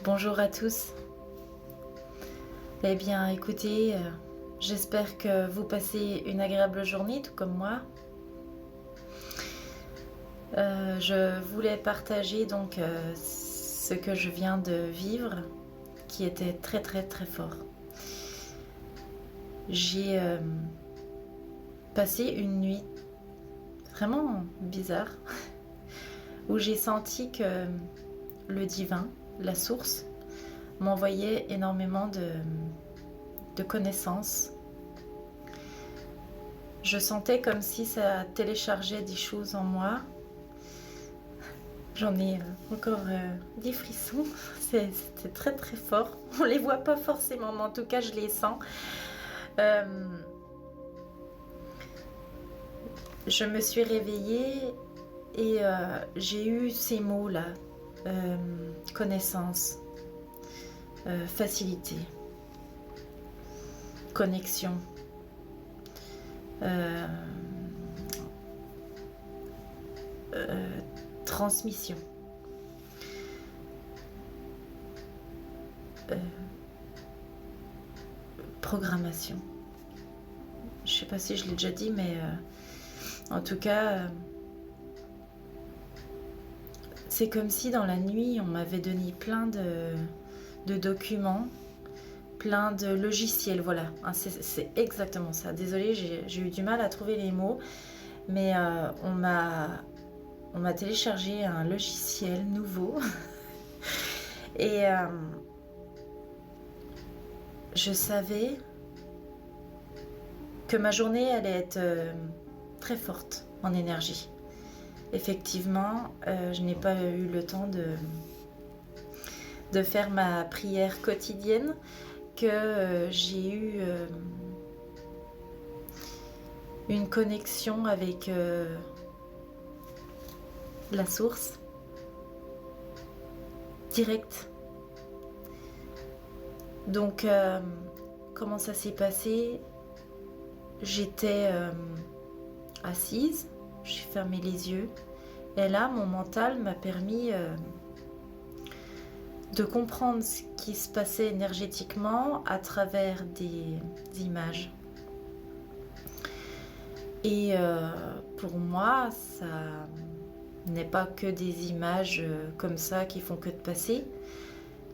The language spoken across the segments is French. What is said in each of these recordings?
Bonjour à tous. Eh bien, écoutez, j'espère que vous passez une agréable journée, tout comme moi. Je voulais partager donc ce que je viens de vivre, qui était très très très fort. J'ai passé une nuit vraiment bizarre, où j'ai senti que le divin, la source, m'envoyait énormément de connaissances. Je sentais comme si ça téléchargeait des choses en moi. J'en ai encore des frissons. C'était très très fort. On les voit pas forcément, mais en tout cas je les sens. Je me suis réveillée et j'ai eu ces mots-là. Connaissance, facilité, connexion, transmission, programmation. Je sais pas si je l'ai déjà dit, mais en tout cas, c'est comme si dans la nuit, on m'avait donné plein de documents, plein de logiciels, voilà. C'est exactement ça. Désolée, j'ai eu du mal à trouver les mots, mais on m'a téléchargé un logiciel nouveau et je savais que ma journée allait être très forte en énergie. Effectivement, je n'ai pas eu le temps de faire ma prière quotidienne, que j'ai eu une connexion avec la source directe. Donc, comment ça s'est passé? J'étais assise, j'ai fermé les yeux, et là, mon mental m'a permis de comprendre ce qui se passait énergétiquement à travers des images. Et pour moi, ça n'est pas que des images comme ça qui font que de passer.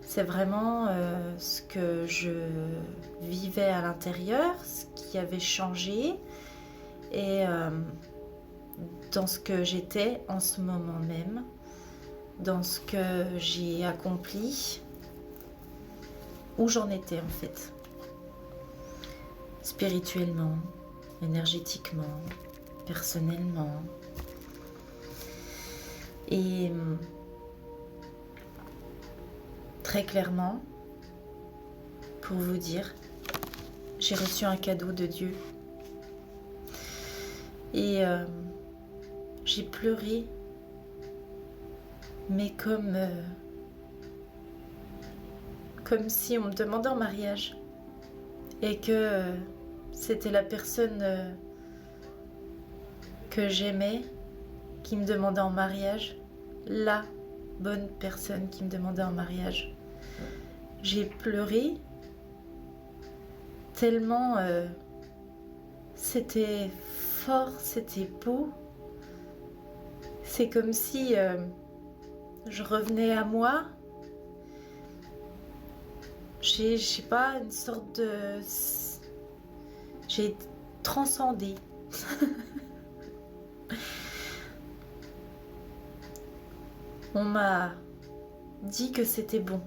C'est vraiment ce que je vivais à l'intérieur, ce qui avait changé et dans ce que j'étais en ce moment même, dans ce que j'ai accompli, où j'en étais en fait, spirituellement, énergétiquement, personnellement. Et très clairement, pour vous dire, j'ai reçu un cadeau de Dieu. Et j'ai pleuré, mais comme si on me demandait en mariage. Et que c'était la personne que j'aimais qui me demandait en mariage. La bonne personne qui me demandait en mariage. J'ai pleuré tellement c'était fort, c'était beau. C'est comme si je revenais à moi. Je sais pas, une sorte de... J'ai transcendé. On m'a dit que c'était bon.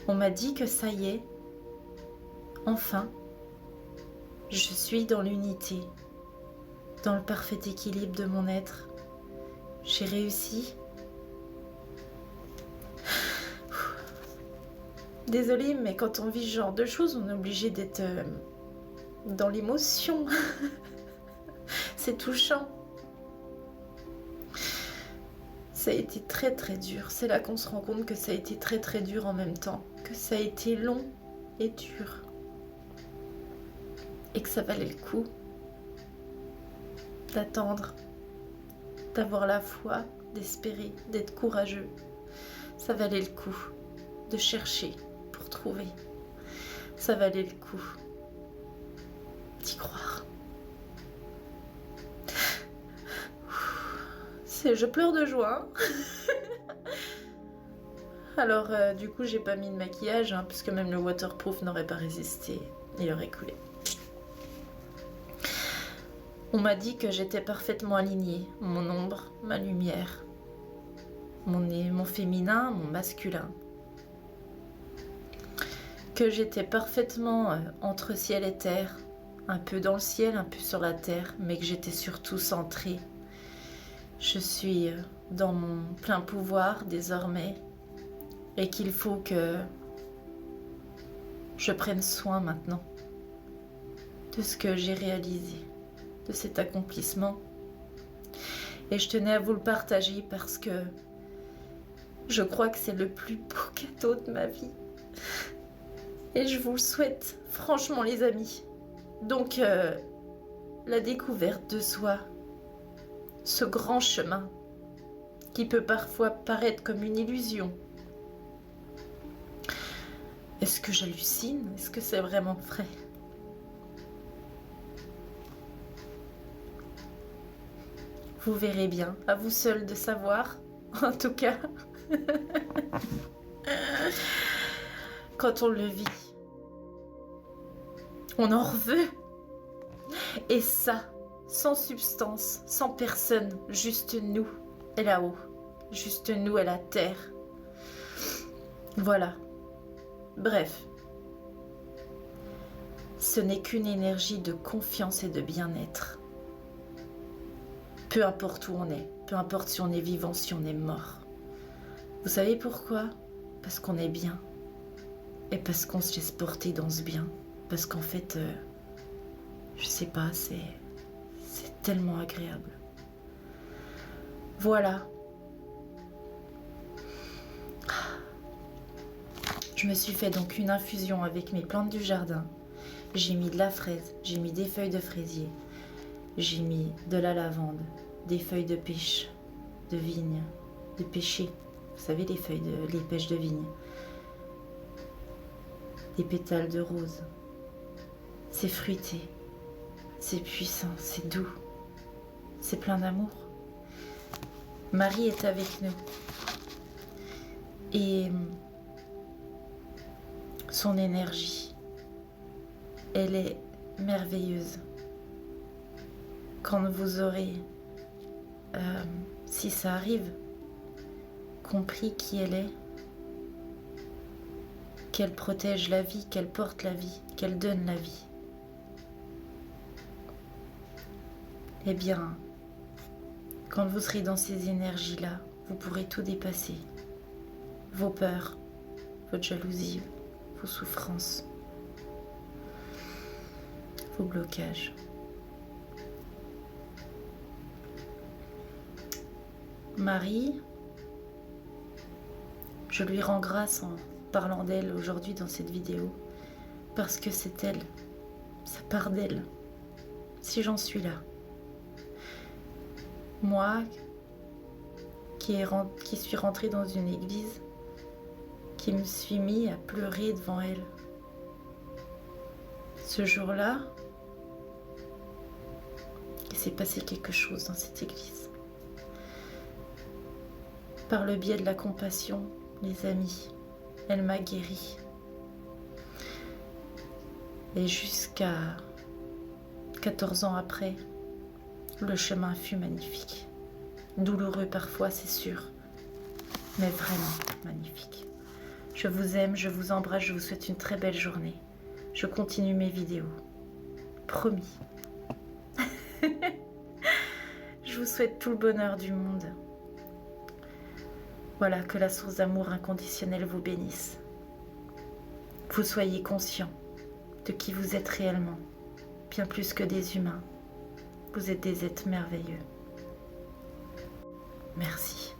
On m'a dit que ça y est, enfin, je suis dans l'unité, dans le parfait équilibre de mon être. J'ai réussi. Désolée, mais quand on vit ce genre de choses, on est obligé d'être dans l'émotion. C'est touchant. Ça a été très très dur. C'est là qu'on se rend compte que ça a été très très dur en même temps. Que ça a été long et dur. Et que ça valait le coup d'attendre, d'avoir la foi, d'espérer, d'être courageux. Ça valait le coup. de chercher pour trouver. Ça valait le coup d'y croire. Je pleure de joie. Alors, du coup, j'ai pas mis de maquillage, hein, puisque même le waterproof n'aurait pas résisté. Il aurait coulé. On m'a dit que j'étais parfaitement alignée. Mon ombre, ma lumière. Mon féminin, mon masculin. Que j'étais parfaitement entre ciel et terre. Un peu dans le ciel, un peu sur la terre. Mais que j'étais surtout centrée. Je suis dans mon plein pouvoir désormais et qu'il faut que je prenne soin maintenant de ce que j'ai réalisé, de cet accomplissement. Et je tenais à vous le partager parce que je crois que c'est le plus beau cadeau de ma vie. Et je vous le souhaite, franchement les amis. Donc, la découverte de soi, ce grand chemin qui peut parfois paraître comme une illusion. Est-ce que j'hallucine? Est-ce que c'est vraiment vrai? Vous verrez bien, à vous seul de savoir, en tout cas, quand on le vit, on en veut. Et ça, sans substance, sans personne, juste nous et là-haut, juste nous et la terre. Voilà. Bref. Ce n'est qu'une énergie de confiance et de bien-être. Peu importe où on est, peu importe si on est vivant, si on est mort. Vous savez pourquoi? Parce qu'on est bien. Et parce qu'on se laisse porter dans ce bien. Parce qu'en fait, je sais pas, c'est tellement agréable. Voilà. Je me suis fait donc une infusion avec mes plantes du jardin. J'ai mis de la fraise, j'ai mis des feuilles de fraisier, j'ai mis de la lavande, des feuilles de pêche, de vigne, de pêcher. Vous savez, les pêches de vigne. Des pétales de rose. C'est fruité, c'est puissant, c'est doux, c'est plein d'amour. Marie est avec nous. Et son énergie, elle est merveilleuse. Quand vous aurez, si ça arrive, compris qui elle est, qu'elle protège la vie, qu'elle porte la vie, qu'elle donne la vie, eh bien, quand vous serez dans ces énergies-là, vous pourrez tout dépasser. Vos peurs, votre jalousie, vos souffrances, vos blocages. Marie, je lui rends grâce en parlant d'elle aujourd'hui dans cette vidéo, parce que c'est elle, ça part d'elle, si j'en suis là. Moi, qui suis rentrée dans une église, qui me suis mis à pleurer devant elle. Ce jour-là, il s'est passé quelque chose dans cette église. Par le biais de la compassion, les amis, elle m'a guérie. Et jusqu'à 14 ans après, le chemin fut magnifique. Douloureux parfois, c'est sûr, mais vraiment magnifique. Je vous aime, je vous embrasse, je vous souhaite une très belle journée. Je continue mes vidéos. Promis. Je vous souhaite tout le bonheur du monde. Voilà, que la source d'amour inconditionnel vous bénisse. Vous soyez conscient de qui vous êtes réellement, bien plus que des humains. Vous êtes des êtres merveilleux. Merci.